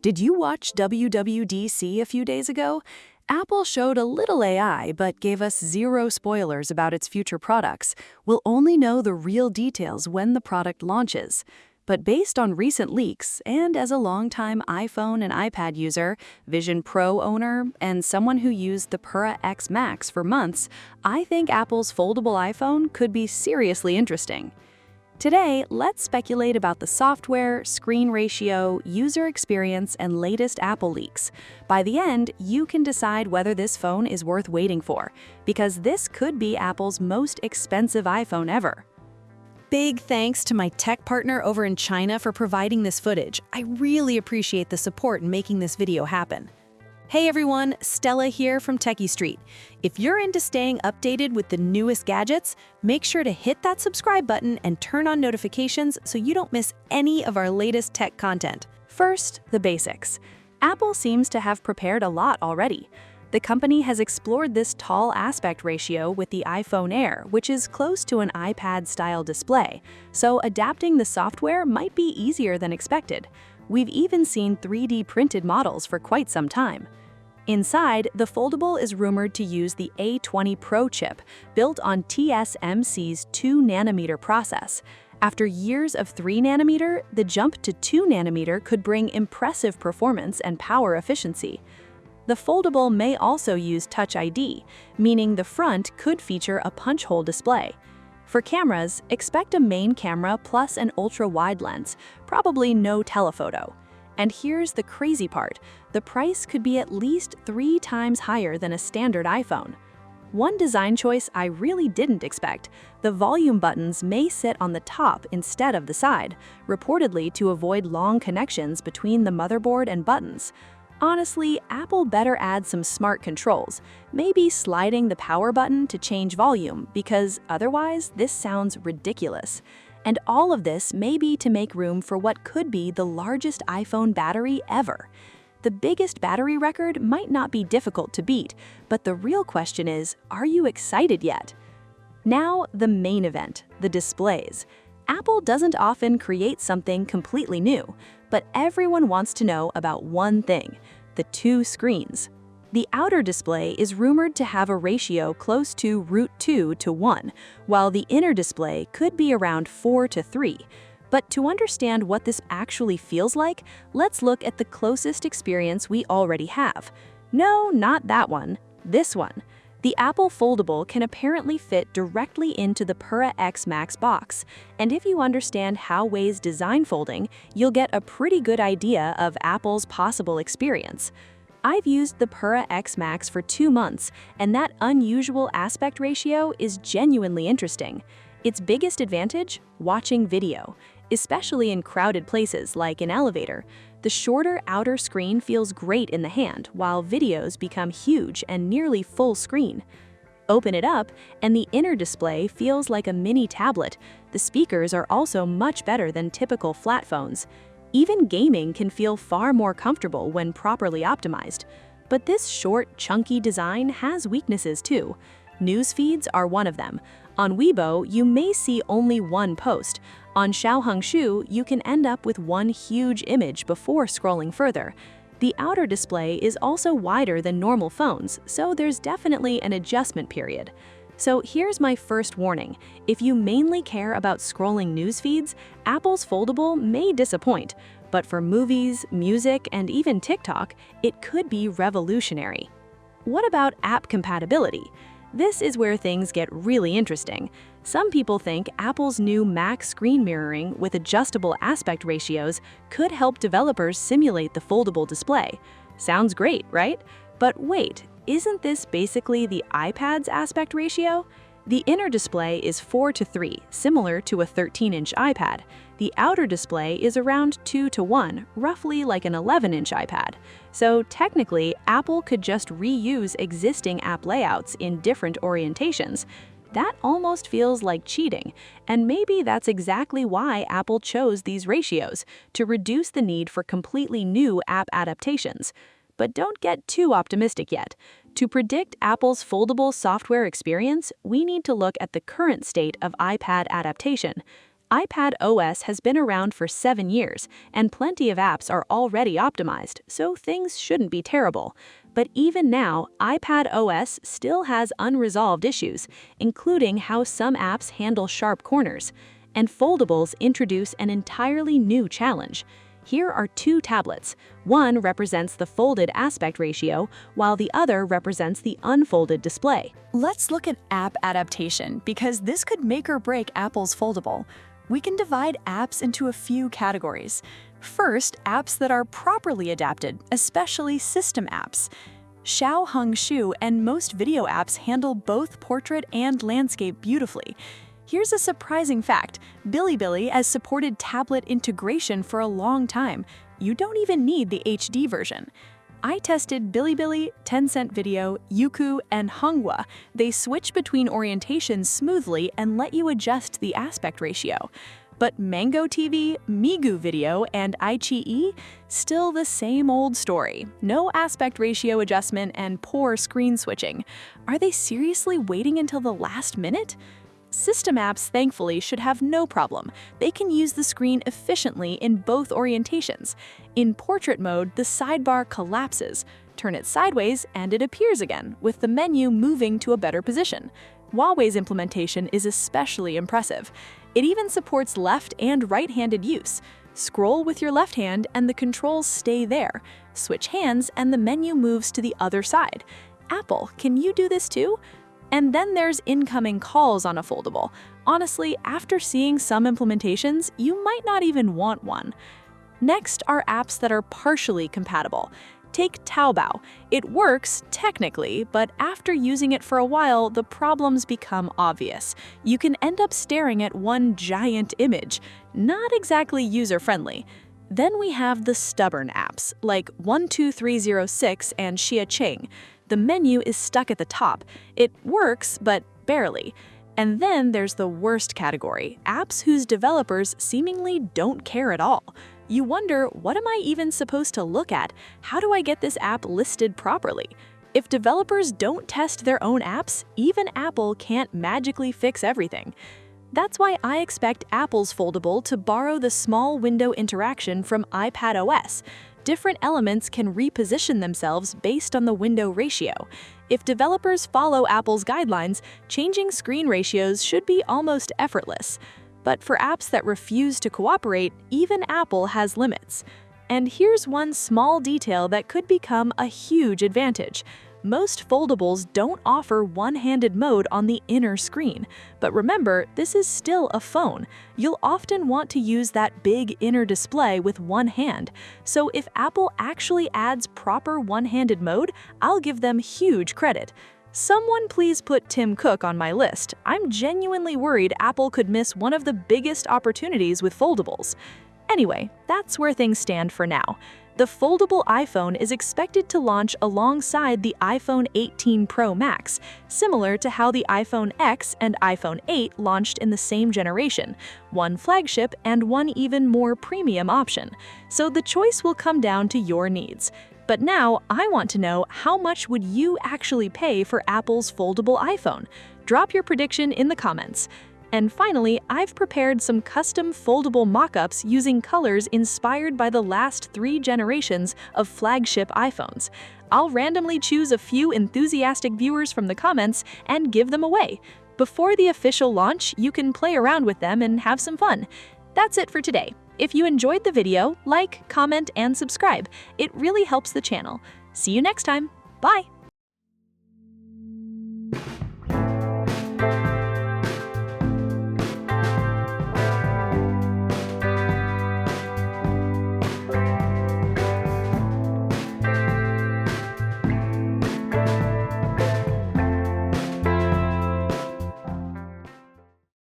Did you watch WWDC a few days ago? Apple showed a little AI but gave us zero spoilers about its future products. We'll only know the real details when the product launches. But based on recent leaks, and as a longtime iPhone and iPad user, Vision Pro owner, and someone who used the Pura X Max for months, I think Apple's foldable iPhone could be seriously interesting. Today, let's speculate about the software, screen ratio, user experience, and latest Apple leaks. By the end, you can decide whether this phone is worth waiting for, because this could be Apple's most expensive iPhone ever. Big thanks to my tech partner over in China for providing this footage. I really appreciate the support in making this video happen. Hey everyone, Stella here from techiestreet. If you're into staying updated with the newest gadgets, make sure to hit that subscribe button and turn on notifications so you don't miss any of our latest tech content. First, the basics. Apple seems to have prepared a lot already. The company has explored this tall aspect ratio with the iPhone Air, which is close to an iPad-style display, so adapting the software might be easier than expected. We've even seen 3D printed models for quite some time. Inside, the foldable is rumored to use the A20 Pro chip, built on TSMC's 2nm process. After years of 3nm, the jump to 2nm could bring impressive performance and power efficiency. The foldable may also use Touch ID, meaning the front could feature a punch hole display. For cameras, expect a main camera plus an ultra-wide lens, probably no telephoto. And here's the crazy part, the price could be at least 3 times higher than a standard iPhone. One design choice I really didn't expect, the volume buttons may sit on the top instead of the side, reportedly to avoid long connections between the motherboard and buttons. Honestly, Apple better add some smart controls, maybe sliding the power button to change volume, because otherwise this sounds ridiculous. And all of this may be to make room for what could be the largest iPhone battery ever. The biggest battery record might not be difficult to beat, but the real question is, are you excited yet? Now, the main event, the displays. Apple doesn't often create something completely new, but everyone wants to know about one thing, the 2 screens. The outer display is rumored to have a ratio close to √2:1, while the inner display could be around 4:3. But to understand what this actually feels like, let's look at the closest experience we already have. No, not that one, this one. The Apple Foldable can apparently fit directly into the Pura X Max box, and if you understand how Huawei's design folding, you'll get a pretty good idea of Apple's possible experience. I've used the Pura X Max for 2 months, and that unusual aspect ratio is genuinely interesting. Its biggest advantage? Watching video, especially in crowded places like an elevator. The shorter outer screen feels great in the hand, while videos become huge and nearly full screen. Open it up, and the inner display feels like a mini tablet. The speakers are also much better than typical flat phones. Even gaming can feel far more comfortable when properly optimized. But this short, chunky design has weaknesses too. News feeds are one of them. On Weibo, you may see only one post. On Xiaohongshu, you can end up with one huge image before scrolling further. The outer display is also wider than normal phones, so there's definitely an adjustment period. So here's my first warning. If you mainly care about scrolling news feeds, Apple's Foldable may disappoint. But for movies, music, and even TikTok, it could be revolutionary. What about app compatibility? This is where things get really interesting. Some people think Apple's new Mac screen mirroring with adjustable aspect ratios could help developers simulate the foldable display. Sounds great, right? But wait, isn't this basically the iPad's aspect ratio? The inner display is 4:3, similar to a 13-inch iPad. The outer display is around 2:1, roughly like an 11-inch iPad. So technically, Apple could just reuse existing app layouts in different orientations. That almost feels like cheating, and maybe that's exactly why Apple chose these ratios, to reduce the need for completely new app adaptations. But don't get too optimistic yet. To predict Apple's foldable software experience, we need to look at the current state of iPad adaptation. iPad OS has been around for 7 years, and plenty of apps are already optimized, so things shouldn't be terrible. But even now, iPad OS still has unresolved issues, including how some apps handle sharp corners. And foldables introduce an entirely new challenge. Here are two tablets. One represents the folded aspect ratio, while the other represents the unfolded display. Let's look at app adaptation, because this could make or break Apple's foldable. We can divide apps into a few categories. First, apps that are properly adapted, especially system apps. Xiao Heng Shu and most video apps handle both portrait and landscape beautifully. Here's a surprising fact. Bilibili has supported tablet integration for a long time. You don't even need the HD version. I tested Bilibili, Tencent Video, Youku, and Honghua. They switch between orientations smoothly and let you adjust the aspect ratio. But Mango TV, Migu Video, and iQIYI, still the same old story. No aspect ratio adjustment and poor screen switching. Are they seriously waiting until the last minute? System apps, thankfully, should have no problem. They can use the screen efficiently in both orientations. In portrait mode, the sidebar collapses. Turn it sideways and it appears again, with the menu moving to a better position. Huawei's implementation is especially impressive. It even supports left and right-handed use. Scroll with your left hand and the controls stay there. Switch hands and the menu moves to the other side. Apple, can you do this too? And then there's incoming calls on a foldable. Honestly, after seeing some implementations, you might not even want one. Next are apps that are partially compatible. Take Taobao. It works, technically, but after using it for a while, the problems become obvious. You can end up staring at one giant image. Not exactly user-friendly. Then we have the stubborn apps, like 12306 and Xiacheng. The menu is stuck at the top. It works, but barely. And then there's the worst category, apps whose developers seemingly don't care at all. You wonder, what am I even supposed to look at? How do I get this app listed properly? If developers don't test their own apps, even Apple can't magically fix everything. That's why I expect Apple's foldable to borrow the small window interaction from iPad OS. Different elements can reposition themselves based on the window ratio. If developers follow Apple's guidelines, changing screen ratios should be almost effortless. But for apps that refuse to cooperate, even Apple has limits. And here's one small detail that could become a huge advantage. Most foldables don't offer one-handed mode on the inner screen. But remember, this is still a phone. You'll often want to use that big inner display with one hand. So if Apple actually adds proper one-handed mode, I'll give them huge credit. Someone please put Tim Cook on my list. I'm genuinely worried Apple could miss one of the biggest opportunities with foldables. Anyway, that's where things stand for now. The foldable iPhone is expected to launch alongside the iPhone 18 Pro Max, similar to how the iPhone X and iPhone 8 launched in the same generation, one flagship and one even more premium option. So the choice will come down to your needs. But now, I want to know, how much would you actually pay for Apple's foldable iPhone? Drop your prediction in the comments. And finally, I've prepared some custom foldable mock-ups using colors inspired by the last 3 generations of flagship iPhones. I'll randomly choose a few enthusiastic viewers from the comments and give them away. Before the official launch, you can play around with them and have some fun. That's it for today. If you enjoyed the video, like, comment, and subscribe. It really helps the channel. See you next time. Bye!